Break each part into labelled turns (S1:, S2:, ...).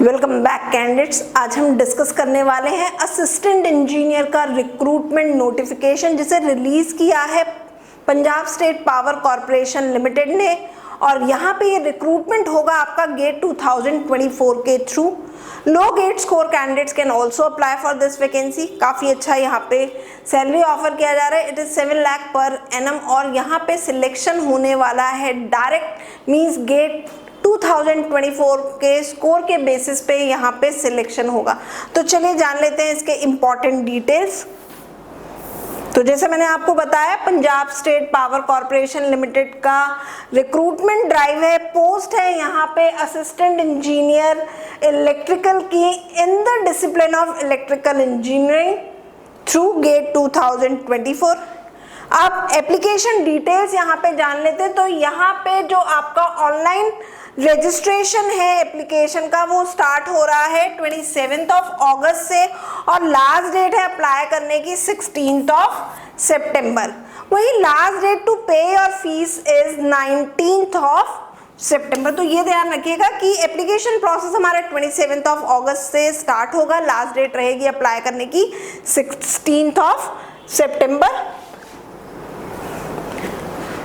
S1: Welcome back candidates. आज हम discuss करने वाले हैं असिस्टेंट इंजीनियर का रिक्रूटमेंट नोटिफिकेशन जिसे रिलीज किया है Punjab State Power Corporation limited ने। और यहाँ पे ये रिक्रूटमेंट होगा आपका गेट 2024 के through. Low GATE score candidates can also apply for this vacancy. काफ़ी अच्छा यहाँ पे सैलरी ऑफर किया जा रहा है। It is 7 lakh per annum और यहाँ पे सिलेक्शन होने वाला है डायरेक्ट, मीन्स गेट 2024 के स्कोर के बेसिस पे यहाँ पे सिलेक्शन होगा। तो चलिए जान लेते हैं इसके इम्पॉर्टेंट डिटेल्स। तो जैसे मैंने आपको बताया, Punjab State Power Corporation Limited का रिक्रूटमेंट ड्राइव है। पोस्ट है यहाँ पे असिस्टेंट इंजीनियर इलेक्ट्रिकल की in the discipline of electrical engineering through GATE 2024। आप एप्लीकेशन डिटेल्स यहाँ पे जान लेते हैं। तो यहाँ पे जो आपका ऑनलाइन रजिस्ट्रेशन है एप्लीकेशन का वो स्टार्ट हो रहा है 27 अगस्त से और लास्ट डेट है अप्लाई करने की 16 सितंबर। वही लास्ट डेट टू पे योर फीस इज 19 सितंबर। तो ये ध्यान रखिएगा कि एप्लीकेशन प्रोसेस हमारा 27 अगस्त से स्टार्ट होगा, लास्ट डेट रहेगी अप्लाई करने की 16 सितंबर।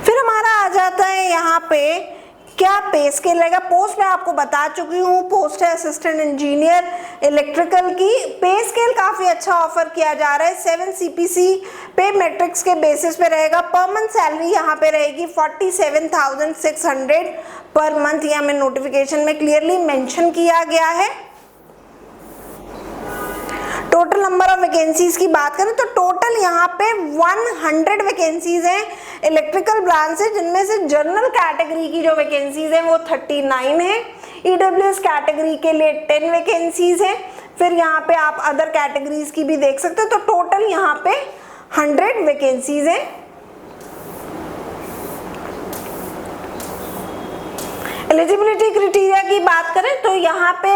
S1: फिर हमारा आ जाता है यहाँ पे क्या पे स्केल रहेगा। पोस्ट मैं आपको बता चुकी हूँ, पोस्ट है असिस्टेंट इंजीनियर इलेक्ट्रिकल की। पे स्केल काफी अच्छा ऑफर किया जा रहा है। 7 CPC पे मैट्रिक्स के बेसिस पे रहेगा। पर मंथ सैलरी यहाँ पे रहेगी 47,600 पर मंथ। ये हमें नोटिफिकेशन में क्लियरली मेंशन किया गया है। टोटल नंबर ऑफ वैकेंसीज की बात करें तो टोटल यहाँ पे 100 वैकेंसीज हैं इलेक्ट्रिकल ब्रांच से, जिनमें से जनरल कैटेगरी की जो वैकेंसीज हैं वो 39 है। EWS कैटेगरी के लिए 10 वैकेंसीज हैं। फिर यहाँ पे आप अदर कैटेगरीज की भी देख सकते हो। तो टोटल यहाँ पे 100 वैकेंसीज हैं। एलिजिबिलिटी क्राइटेरिया की बात करें तो यहाँ पे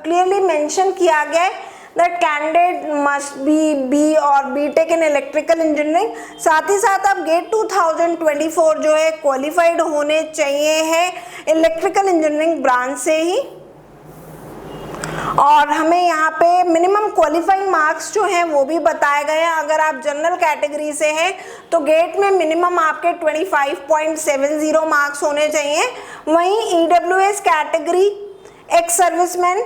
S1: क्लियरली मेंशन किया गया है that candidate must be B और B.Tech in electrical engineering। साथ ही साथ आप गेट 2024 जो है क्वालिफाइड होने चाहिए है इलेक्ट्रिकल इंजीनियरिंग ब्रांच से ही। और हमें यहाँ पे मिनिमम क्वालिफाइंग मार्क्स जो हैं वो भी बताए गए हैं। अगर आप जनरल कैटेगरी से हैं तो गेट में मिनिमम आपके 25.70 मार्क्स होने चाहिए। वहीं EWS category, ex serviceman,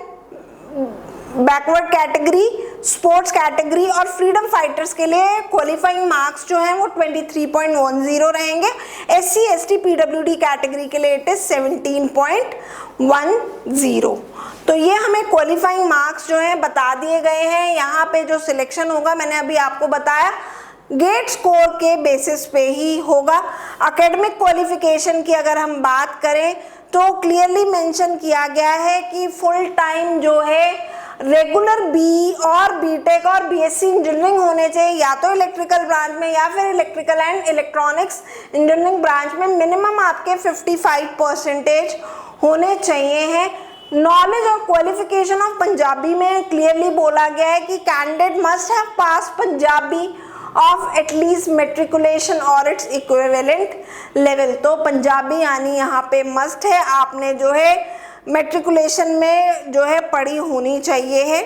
S1: backward category, sports category और फ्रीडम फाइटर्स के लिए क्वालिफाइंग मार्क्स जो हैं वो 23.10 रहेंगे। SC ST PWD कैटेगरी के लिए इट इज 17.10। तो ये हमें क्वालिफाइंग मार्क्स जो हैं बता दिए गए हैं। यहाँ पे जो सिलेक्शन होगा मैंने अभी आपको बताया गेट स्कोर के बेसिस पे ही होगा। एकेडमिक क्वालिफिकेशन की अगर हम बात करें तो क्लियरली मेंशन किया गया है कि फुल टाइम जो है रेगुलर बी और बीटेक और बीएससी इंजीनियरिंग होने चाहिए, या तो इलेक्ट्रिकल ब्रांच में या फिर electrical and electronics engineering branch में मिनिमम आपके 55% होने चाहिए हैं। नॉलेज और क्वालिफिकेशन ऑफ पंजाबी में क्लियरली बोला गया है कि candidate must have pass Punjabi of at least matriculation और इट्स इक्विवेलेंट लेवल। तो पंजाबी यानी यहाँ पे मस्ट है, आपने जो है मेट्रिकुलेशन में जो है पढ़ी होनी चाहिए है।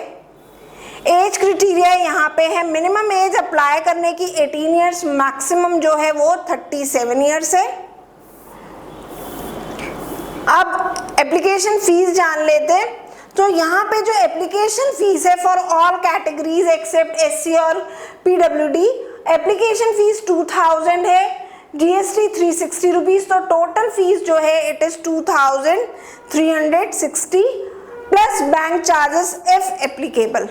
S1: एज क्राइटेरिया यहाँ पे है, मिनिमम एज अप्लाई करने की 18 ईयर्स, मैक्सिमम जो है वो 37 ईयर्स है। अब एप्लीकेशन फीस जान लेते हैं। तो यहाँ पे जो एप्लीकेशन फीस है for all categories except SC और PWD, एप्लीकेशन फीस 2000 है, GST 360 रुपीज। तो टोटल फीस जो है it is 2360 plus bank charges if applicable.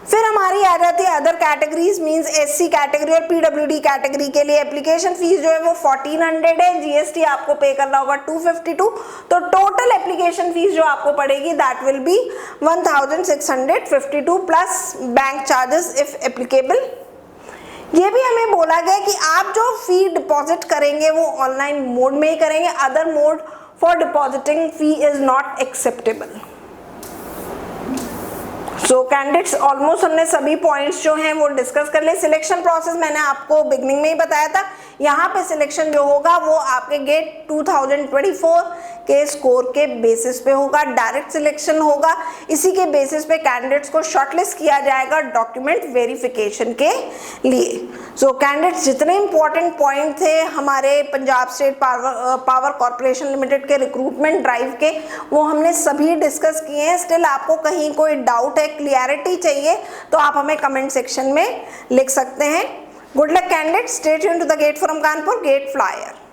S1: फिर हमारी आ जाती है other categories, means SC category और PWD कैटेगरी के लिए एप्लीकेशन फीस जो है वो 1400 है। GST आपको पे करना होगा 252। तो टोटल एप्लीकेशन फीस जो आपको पड़ेगी that will be 1652 plus bank charges if applicable. ये भी हमें बोला गया कि आप जो फी डिपॉजिट करेंगे वो ऑनलाइन मोड में ही करेंगे। Other mode for depositing fee is not acceptable. So candidates almost हमने सभी पॉइंट्स जो हैं वो डिस्कस कर ले। सिलेक्शन प्रोसेस मैंने आपको बिगनिंग में ही बताया था। यहाँ पे सिलेक्शन जो होगा वो आपके गेट 2024 के स्कोर के बेसिस पे होगा, डायरेक्ट सिलेक्शन होगा। इसी के बेसिस पे कैंडिडेट्स को शॉर्टलिस्ट किया जाएगा डॉक्यूमेंट वेरिफिकेशन के लिए। सो कैंडिडेट्स, जितने इंपॉर्टेंट पॉइंट थे हमारे Punjab State Power Corporation limited के रिक्रूटमेंट ड्राइव के, वो हमने सभी डिस्कस किए हैं। स्टिल आपको कहीं कोई डाउट है, क्लियरिटी चाहिए, तो आप हमें कमेंट सेक्शन में लिख सकते हैं। Good luck candidates, stay tuned to the GATE from Kanpur, GATE flyer.